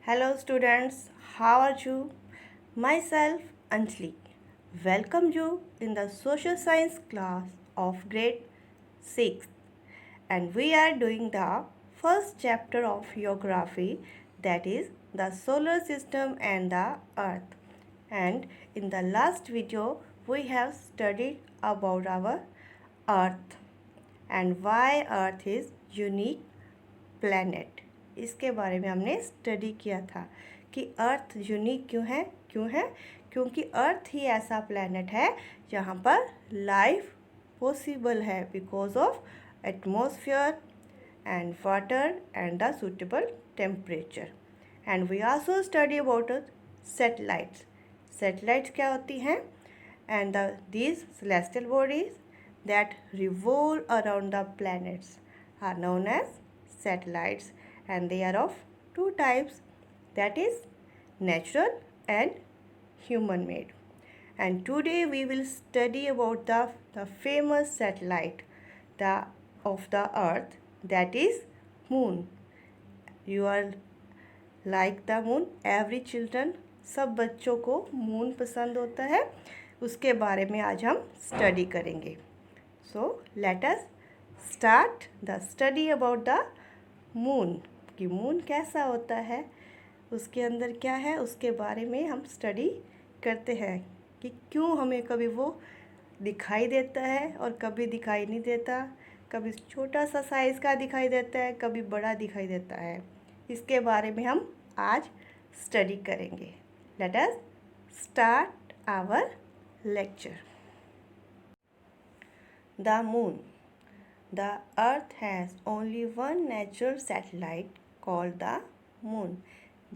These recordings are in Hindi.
Hello students, how are you? Myself Anjali. Welcome you in the social science class of grade 6 and we are doing the first chapter of geography, that is the solar system and the earth. And in the last video we have studied about our earth and why earth is unique planet. इसके बारे में हमने स्टडी किया था कि अर्थ यूनिक क्यों है क्योंकि अर्थ ही ऐसा प्लैनेट है जहाँ पर लाइफ पॉसिबल है because of atmosphere and water and the suitable temperature. And we also study about satellites. Satellites क्या होती हैं? And these celestial bodies that revolve around the planets are known as satellites, and they are of two types, that is natural and human made. And today we will study about the famous satellite of the earth, that is moon. You are like the moon, every children, सब बच्चों को मून पसंद होता है. उसके बारे में आज हम स्टडी करेंगे. So let us start the study about the moon. कि मून कैसा होता है, उसके अंदर क्या है, उसके बारे में हम स्टडी करते हैं कि क्यों हमें कभी वो दिखाई देता है और कभी दिखाई नहीं देता, कभी छोटा सा साइज़ का दिखाई देता है, कभी बड़ा दिखाई देता है. इसके बारे में हम आज स्टडी करेंगे. Let us start our lecture. The moon. The earth has only one natural satellite called the moon.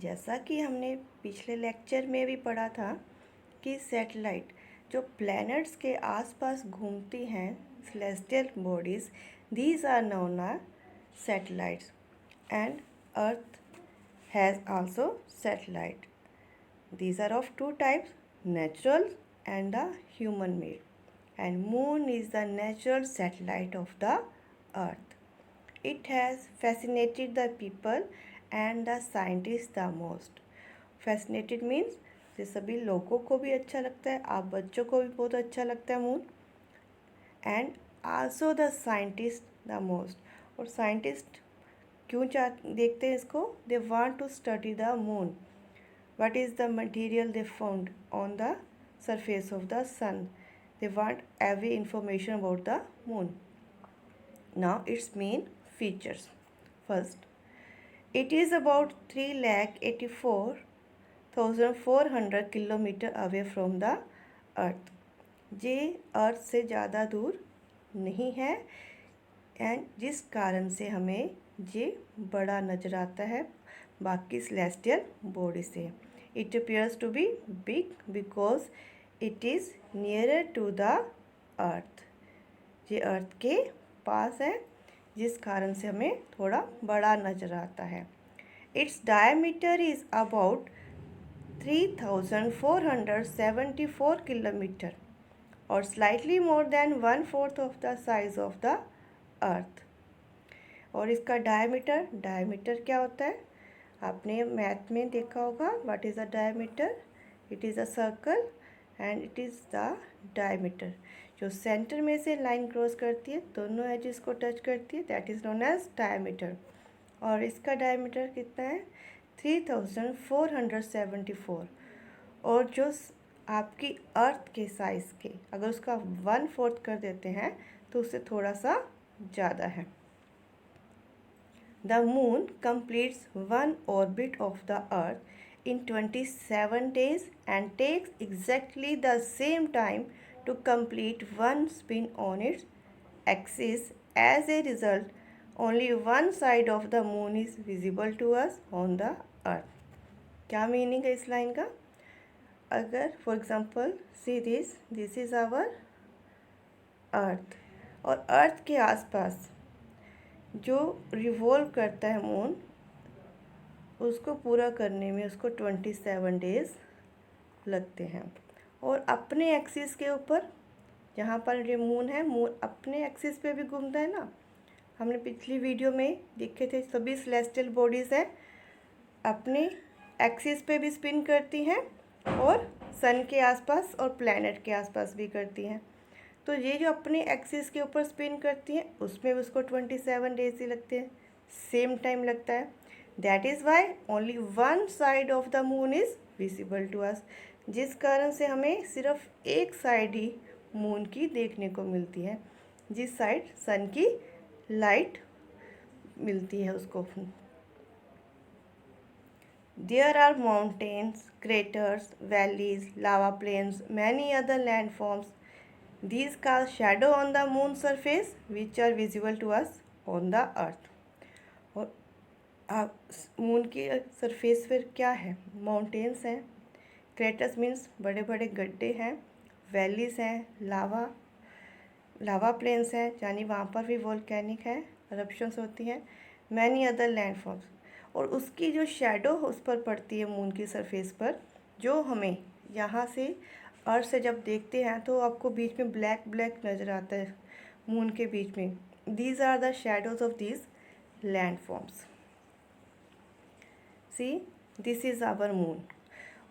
जैसा कि हमने पिछले लेक्चर में भी पढ़ा था कि सैटेलाइट जो प्लैनेट्स के आसपास घूमती हैं, celestial bodies, these are known as satellites, and earth has also satellite. These are of two types, natural and the human made. And moon is the natural satellite of the earth. It has fascinated the people and the scientists the most. Fascinated means ये सभी लोगों को भी अच्छा लगता है, आप बच्चों को भी बहुत अच्छा लगता है moon. And also the scientist the most. और साइंटिस्ट क्यों देखते हैं इसको? They want to study the moon. What is the material they found on the surface of the sun. They want every information about the moon. Now its main features. First, it is about 3,84,400 kilometre away from the earth. ये अर्थ से ज़्यादा दूर नहीं है एंड जिस कारण से हमें ये बड़ा नज़र आता है बाकी सेलेस्टियल बॉडी से. It appears to be big because it is nearer to the earth. ये अर्थ के पास है जिस कारण से हमें थोड़ा बड़ा नज़र आता है. It's diameter is about 3,474 kilometre और slightly more than 1/4 of the size of the earth. और इसका डायमीटर क्या होता है? आपने मैथ में देखा होगा. What is a diameter? It is a circle and it is the diameter. जो सेंटर में से लाइन क्रॉस करती है, दोनों एजेस को टच करती है, that is known as diameter. और इसका डायमीटर कितना है? 3,474. और जो आपकी अर्थ के साइज़ के अगर उसका 1/4 कर देते हैं तो उससे थोड़ा सा ज़्यादा है. The moon completes one orbit of the earth in 27 days and takes exactly the same time to complete one spin on its axis. As a result, only one side of the moon is visible to us on the earth. क्या मीनिंग है इस लाइन का? अगर for example see this is our earth और अर्थ के आसपास जो रिवॉल्व करता है मून, उसको पूरा करने में उसको 27 डेज़ लगते हैं. और अपने एक्सिस के ऊपर जहाँ पर ये मून है, मून अपने एक्सिस पे भी घूमता है ना. हमने पिछली वीडियो में देखे थे सभी सेलेस्टियल बॉडीज़ हैं अपने एक्सिस पे भी स्पिन करती हैं और सन के आसपास और प्लैनेट के आसपास भी करती हैं। तो ये जो अपने एक्सिस के ऊपर स्पिन करती हैं उसमें भी उसको 27 डेज ही लगते हैं, सेम टाइम लगता है। That is why only one side of the moon is visible to us, जिस कारण से हमें सिर्फ एक साइड ही मून की देखने को मिलती है, जिस साइड सन की लाइट मिलती है उसको। There are mountains, craters, valleys, lava plains, many other landforms. These cast shadow on the moon's surface, which are visible to us on the earth. और मून की सरफेस पर क्या है? माउंटेन्स हैं, क्रेटर्स मीन्स बड़े बड़े गड्ढे हैं, वैलीज हैं, लावा प्लेन्स हैं, यानी वहाँ पर भी वोल्केनिक है, eruptions होती हैं, मैनी अदर लैंडफॉर्म्स। और उसकी जो शेडो उस पर पड़ती है मून की सरफेस पर, जो हमें यहाँ से अर्थ से जब देखते हैं तो आपको बीच में ब्लैक ब्लैक नज़र आता है मून के बीच में। These are the shadows of these landforms. See, this is our moon.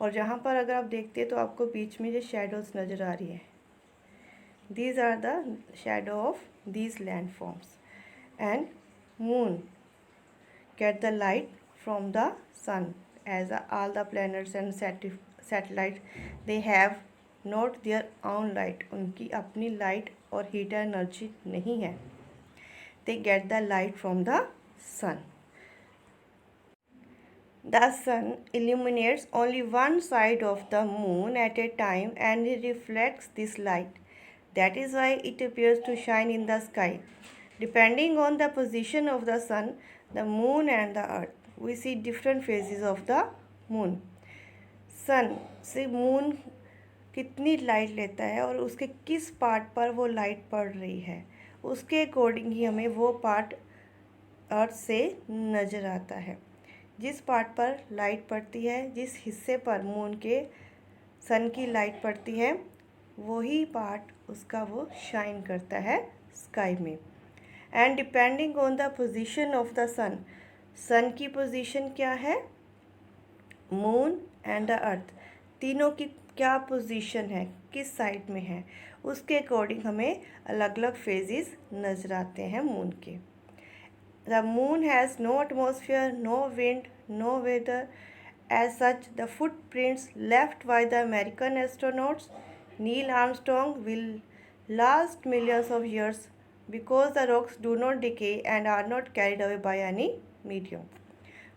और जहाँ पर अगर आप देखते हैं तो आपको बीच में ये शेडोज नज़र आ रही है। These are the shadow of these landforms, and moon get the light from the sun, as all the planets and satellites they have not their own light, उनकी अपनी light और heat energy नहीं है, they get the light from the sun. The sun illuminates only one side of the moon at a time and it reflects this light. That is why it appears to shine in the sky. Depending on the position of the sun, the moon and the earth, we see different phases of the moon. सन से मून कितनी लाइट लेता है और उसके किस पार्ट पर वो लाइट पड़ रही है, उसके अकॉर्डिंग ही हमें वो पार्ट अर्थ से नज़र आता है। जिस पार्ट पर लाइट पड़ती है, जिस हिस्से पर मून के सन की लाइट पड़ती है, वही पार्ट उसका वो शाइन करता है स्काई में। And depending on the position of the sun, sun की पोजीशन क्या है, मून एंड द अर्थ, तीनों की क्या पोजीशन है, किस साइड में है, उसके अकॉर्डिंग हमें अलग अलग फेजेस नज़र आते हैं मून के। The moon has no atmosphere, no wind, no weather. As such, the footprints left by the American astronauts Neil Armstrong will last millions of years because the rocks do not decay and are not carried away by any medium.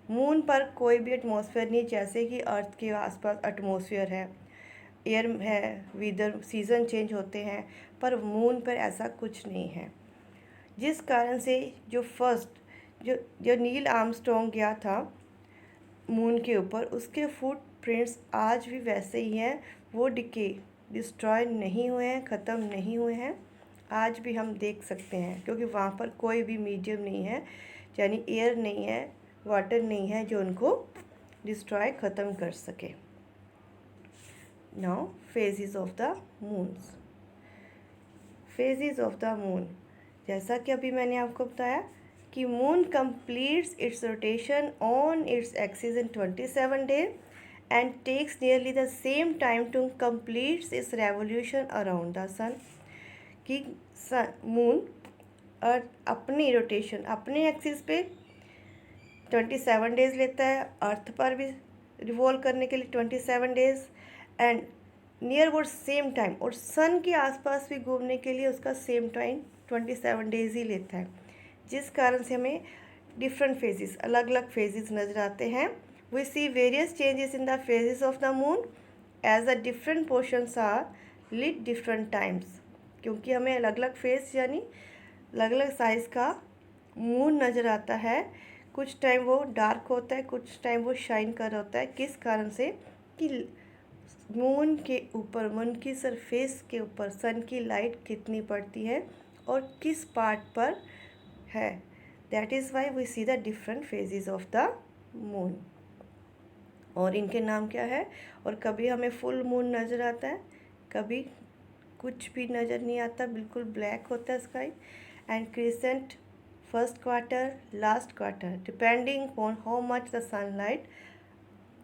Moon पर कोई भी एटमॉस्फेयर नहीं, जैसे कि अर्थ के आसपास एटमॉस्फेयर है, एयर है, वेदर सीज़न चेंज होते हैं, पर मून पर ऐसा कुछ नहीं है। जिस कारण से जो फर्स्ट जो नील आर्मस्ट्रॉन्ग गया था मून के ऊपर, उसके फुटप्रिंट्स आज भी वैसे ही हैं, वो डिस्ट्रॉय नहीं हुए हैं, ख़त्म नहीं हुए हैं, आज भी हम देख सकते हैं, क्योंकि वहाँ पर कोई भी मीडियम नहीं है, यानी एयर नहीं है, वाटर नहीं है जो उनको डिस्ट्रॉय ख़त्म कर सके। Now phases of the moons. Phases of the moon, जैसा कि अभी मैंने आपको बताया कि moon completes its rotation on its axis in 27 days and takes nearly the same time to complete its revolution around the sun. कि मून अपनी रोटेशन अपने एक्सिस पे 27 डेज लेता है, अर्थ पर भी रिवॉल्व करने के लिए 27 डेज एंड नियर वो सेम टाइम, और सन के आसपास भी घूमने के लिए उसका सेम टाइम 27 डेज ही लेता है, जिस कारण से हमें डिफरेंट फेजेस, अलग अलग फेजेस नज़र आते हैं। We see various changes in the phases of the moon as the different portions are lit different times, क्योंकि हमें अलग अलग फेज यानी अलग अलग साइज़ का मून नज़र आता है। कुछ टाइम वो डार्क होता है, कुछ टाइम वो शाइन कर होता है। किस कारण से कि मून के ऊपर, मून की सरफेस के ऊपर सन की लाइट कितनी पड़ती है और किस पार्ट पर है। That is why we see the different phases of the moon. और इनके नाम क्या है, और कभी हमें फुल मून नज़र आता है, कभी कुछ भी नज़र नहीं आता, बिल्कुल ब्लैक होता है sky. And crescent first quarter, last quarter, depending on how much the sunlight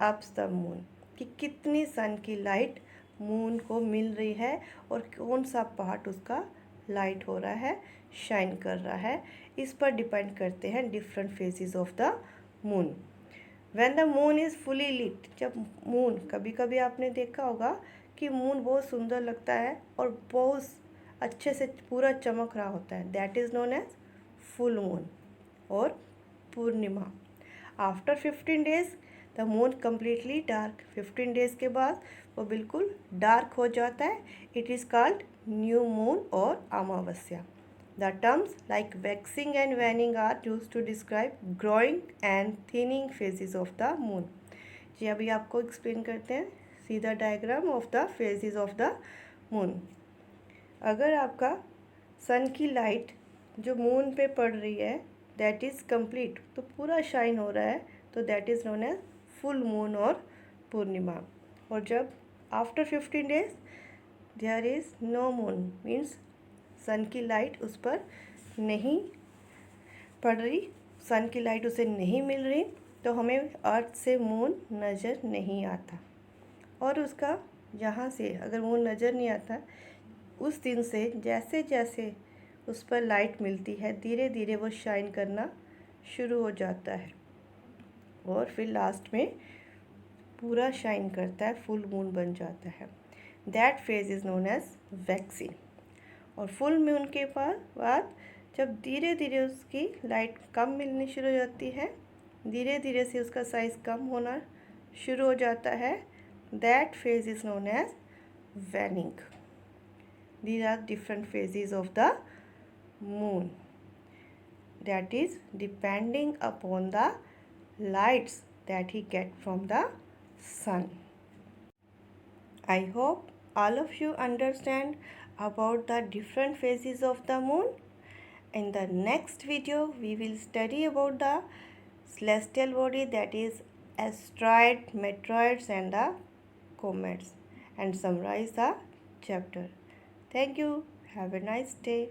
ups the moon, कि कितनी सन की लाइट मून को मिल रही है और कौन सा पार्ट उसका लाइट हो रहा है, शाइन कर रहा है। इस पर डिपेंड करते हैं different phases of the moon. When the moon is fully lit, जब मून, कभी कभी आपने देखा होगा कि मून बहुत सुंदर लगता है और बहुत अच्छे से पूरा चमक रहा होता है, that is known as full moon और पूर्णिमा। After 15 days the moon completely dark, 15 days के बाद वो बिल्कुल डार्क हो जाता है। It is called new moon और अमावस्या। The terms like waxing and waning are use to describe growing and thinning phases of the moon. जी अभी आपको एक्सप्लेन करते हैं, see the diagram of the phases of the moon. अगर आपका सन की लाइट जो मून पे पड़ रही है दैट इज़ कंप्लीट, तो पूरा शाइन हो रहा है, तो that is known as full moon और पूर्णिमा। और जब after 15 days there is no moon, means sun की लाइट उस पर नहीं पड़ रही, सन की लाइट उसे नहीं मिल रही, तो हमें अर्थ से मून नज़र नहीं आता। और उसका जहाँ से अगर मून नज़र नहीं आता, उस दिन से जैसे जैसे उस पर लाइट मिलती है धीरे धीरे वो शाइन करना शुरू हो जाता है और फिर लास्ट में पूरा शाइन करता है, फुल मून बन जाता है। That phase is known as waxing. और फुल मून के बाद जब धीरे धीरे उसकी लाइट कम मिलनी शुरू हो जाती है, धीरे धीरे से उसका साइज़ कम होना शुरू हो जाता है, that phase is known as waning. These are different phases of the moon, that is depending upon the lights that he get from the sun. I hope all of you understand about the different phases of the moon. In the next video we will study about the celestial body, that is asteroid, meteoroids and the comets, and summarize the chapter. Thank you. Have a nice day.